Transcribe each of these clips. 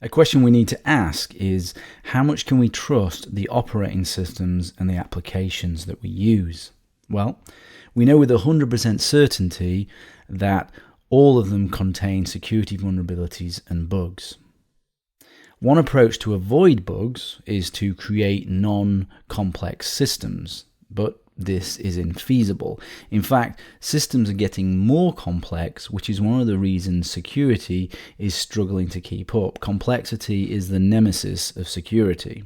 A question we need to ask is, how much can we trust the operating systems and the applications that we use? Well, we know with 100% certainty that all of them contain security vulnerabilities and bugs. One approach to avoid bugs is to create non-complex systems, but this is infeasible. In fact, systems are getting more complex, which is one of the reasons security is struggling to keep up. Complexity is the nemesis of security.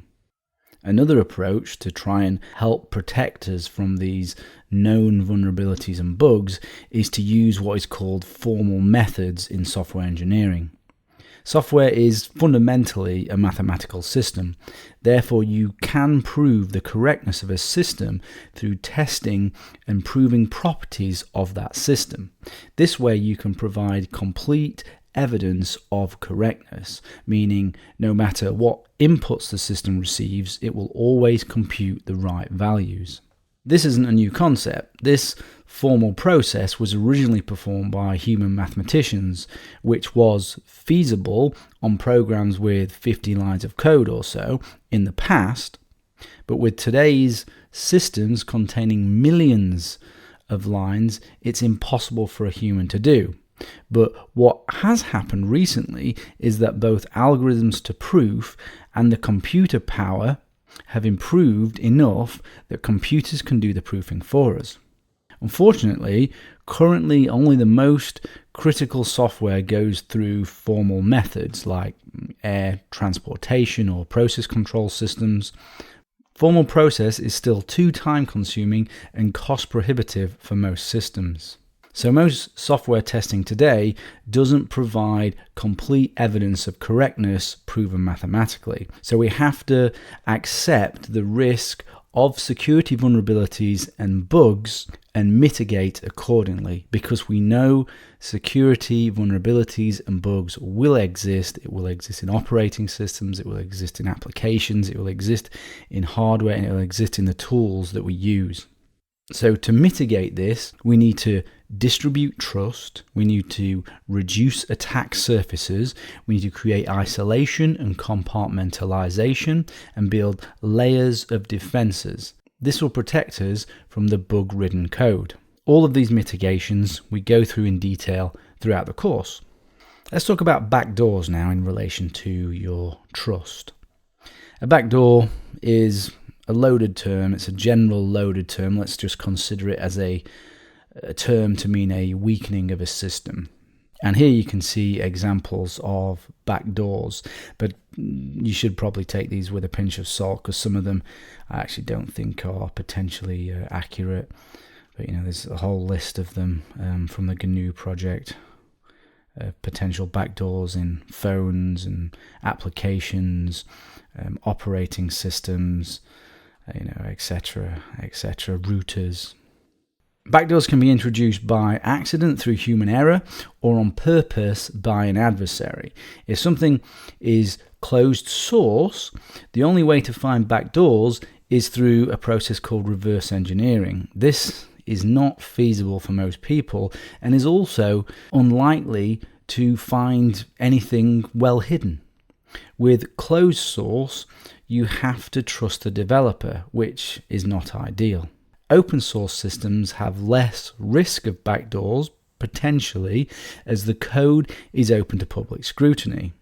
Another approach to try and help protect us from these known vulnerabilities and bugs is to use what is called formal methods in software engineering. Software is fundamentally a mathematical system. Therefore, you can prove the correctness of a system through testing and proving properties of that system. This way, you can provide complete evidence of correctness, meaning no matter what inputs the system receives, it will always compute the right values. This isn't a new concept. This formal process was originally performed by human mathematicians, which was feasible on programs with 50 lines of code or so in the past, but with today's systems containing millions of lines, it's impossible for a human to do. But what has happened recently is that both algorithms to proof and the computer power have improved enough that computers can do the proofing for us. Unfortunately, currently only the most critical software goes through formal methods like air transportation or process control systems. Formal process is still too time-consuming and cost-prohibitive for most systems. So most software testing today doesn't provide complete evidence of correctness proven mathematically. So we have to accept the risk of security vulnerabilities and bugs and mitigate accordingly, because we know security vulnerabilities and bugs will exist. It will exist in operating systems, it will exist in applications, it will exist in hardware, and it will exist in the tools that we use. So to mitigate this, we need to distribute trust, we need to reduce attack surfaces, we need to create isolation and compartmentalization, and build layers of defenses. This will protect us from the bug-ridden code. All of these mitigations we go through in detail throughout the course. Let's talk about backdoors now in relation to your trust. A backdoor is a loaded term. It's a general loaded term. Let's just consider it as a term to mean a weakening of a system. And here you can see examples of backdoors, but you should probably take these with a pinch of salt, because some of them I actually don't think are potentially accurate. But there's a whole list of them from the GNU project. Potential backdoors in phones and applications, operating systems, etc., routers. Backdoors can be introduced by accident through human error or on purpose by an adversary. If something is closed source, the only way to find backdoors is through a process called reverse engineering. This is not feasible for most people and is also unlikely to find anything well hidden. With closed source, you have to trust the developer, which is not ideal. Open source systems have less risk of backdoors, potentially, as the code is open to public scrutiny.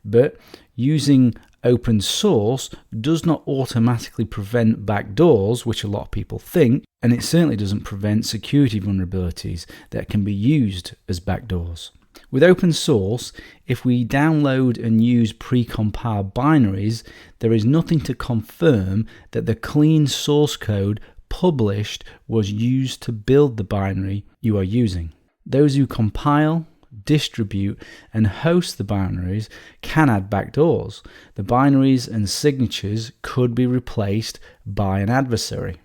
But using open source does not automatically prevent backdoors, which a lot of people think, and it certainly doesn't prevent security vulnerabilities that can be used as backdoors. With open source, if we download and use pre-compiled binaries, there is nothing to confirm that the clean source code published was used to build the binary you are using. Those who compile, distribute, and host the binaries can add backdoors. The binaries and signatures could be replaced by an adversary.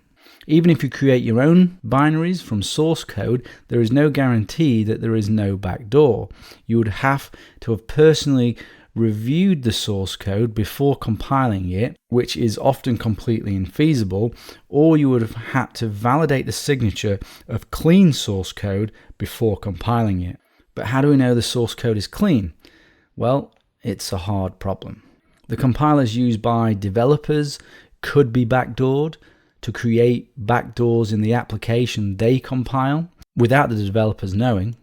Even if you create your own binaries from source code, there is no guarantee that there is no backdoor. You would have to have personally reviewed the source code before compiling it, which is often completely infeasible, or you would have had to validate the signature of clean source code before compiling it. But how do we know the source code is clean? Well, it's a hard problem. The compilers used by developers could be backdoored to create backdoors in the application they compile without the developers knowing.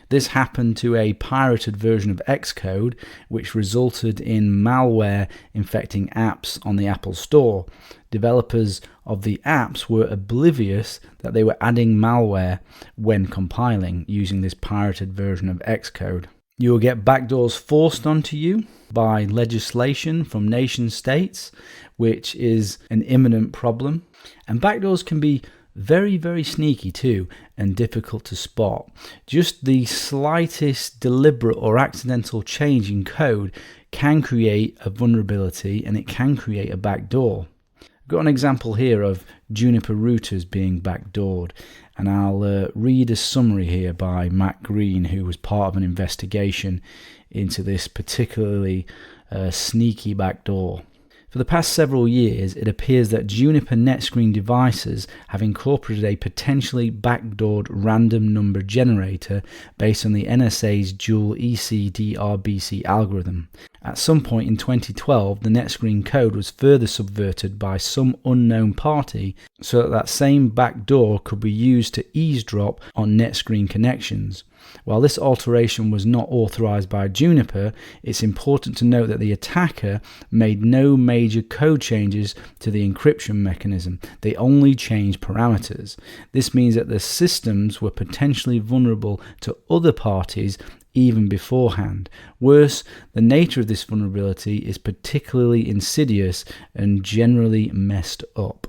This happened to a pirated version of Xcode, which resulted in malware infecting apps on the Apple Store. Developers of the apps were oblivious that they were adding malware when compiling using this pirated version of Xcode. You will get backdoors forced onto you by legislation from nation states, which is an imminent problem. And backdoors can be very, very sneaky too, and difficult to spot. Just the slightest deliberate or accidental change in code can create a vulnerability, and it can create a backdoor. I've got an example here of Juniper routers being backdoored, and I'll read a summary here by Matt Green, who was part of an investigation into this particularly sneaky backdoor. For the past several years, it appears that Juniper NetScreen devices have incorporated a potentially backdoored random number generator based on the NSA's dual ECDRBC algorithm. At some point in 2012, the NetScreen code was further subverted by some unknown party so that same backdoor could be used to eavesdrop on NetScreen connections. While this alteration was not authorized by Juniper, it's important to note that the attacker made no major code changes to the encryption mechanism. They only changed parameters. This means that the systems were potentially vulnerable to other parties even beforehand. Worse, the nature of this vulnerability is particularly insidious and generally messed up.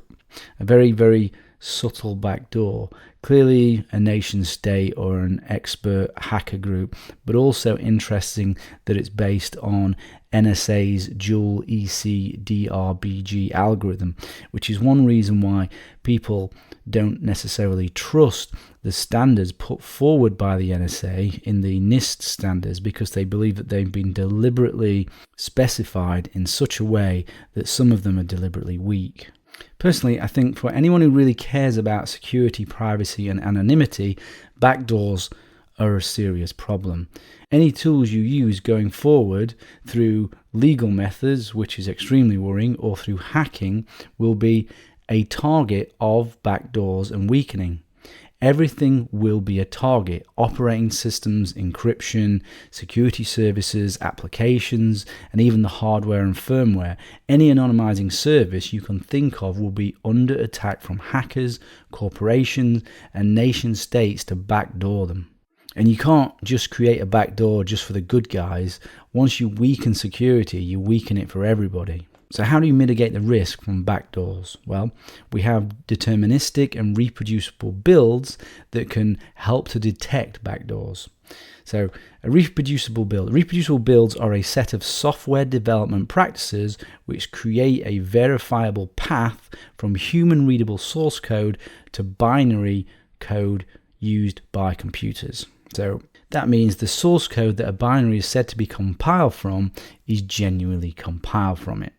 A very, very subtle backdoor. Clearly a nation state or an expert hacker group, but also interesting that it's based on NSA's dual ECDRBG algorithm, which is one reason why people don't necessarily trust the standards put forward by the NSA in the NIST standards, because they believe that they've been deliberately specified in such a way that some of them are deliberately weak. Personally, I think for anyone who really cares about security, privacy, and anonymity, backdoors are a serious problem. Any tools you use going forward through legal methods, which is extremely worrying, or through hacking, will be a target of backdoors and weakening. Everything will be a target. Operating systems, encryption, security services, applications, and even the hardware and firmware. Any anonymizing service you can think of will be under attack from hackers, corporations, and nation states to backdoor them. And you can't just create a backdoor just for the good guys. Once you weaken security, you weaken it for everybody. So how do you mitigate the risk from backdoors? Well, we have deterministic and reproducible builds that can help to detect backdoors. So a reproducible build. Reproducible builds are a set of software development practices which create a verifiable path from human-readable source code to binary code used by computers. So that means the source code that a binary is said to be compiled from is genuinely compiled from it.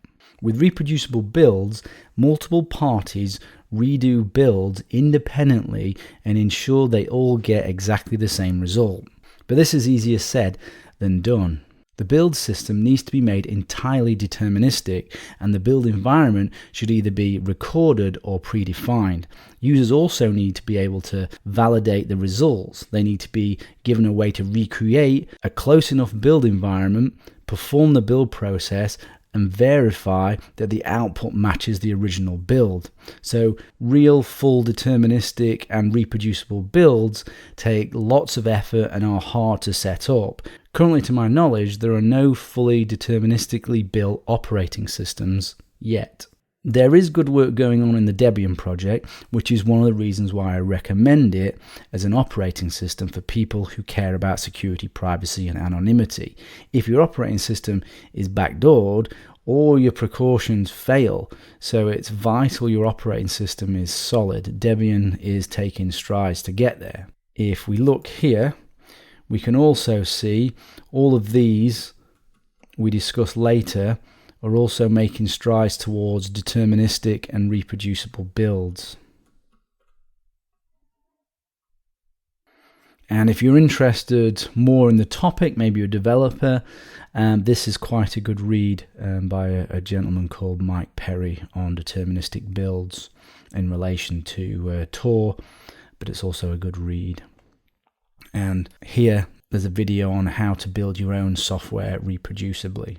With reproducible builds, multiple parties redo builds independently and ensure they all get exactly the same result. But this is easier said than done. The build system needs to be made entirely deterministic, and the build environment should either be recorded or predefined. Users also need to be able to validate the results. They need to be given a way to recreate a close enough build environment, perform the build process, and verify that the output matches the original build. So real, full, deterministic and reproducible builds take lots of effort and are hard to set up. Currently, to my knowledge, there are no fully deterministically built operating systems yet. There is good work going on in the Debian project, which is one of the reasons why I recommend it as an operating system for people who care about security, privacy, and anonymity. If your operating system is backdoored, all your precautions fail, so it's vital your operating system is solid. Debian is taking strides to get there. If we look here, we can also see all of these we discuss later are also making strides towards deterministic and reproducible builds. And if you're interested more in the topic, maybe you're a developer, this is quite a good read by a gentleman called Mike Perry on deterministic builds in relation to Tor, but it's also a good read. And here there's a video on how to build your own software reproducibly.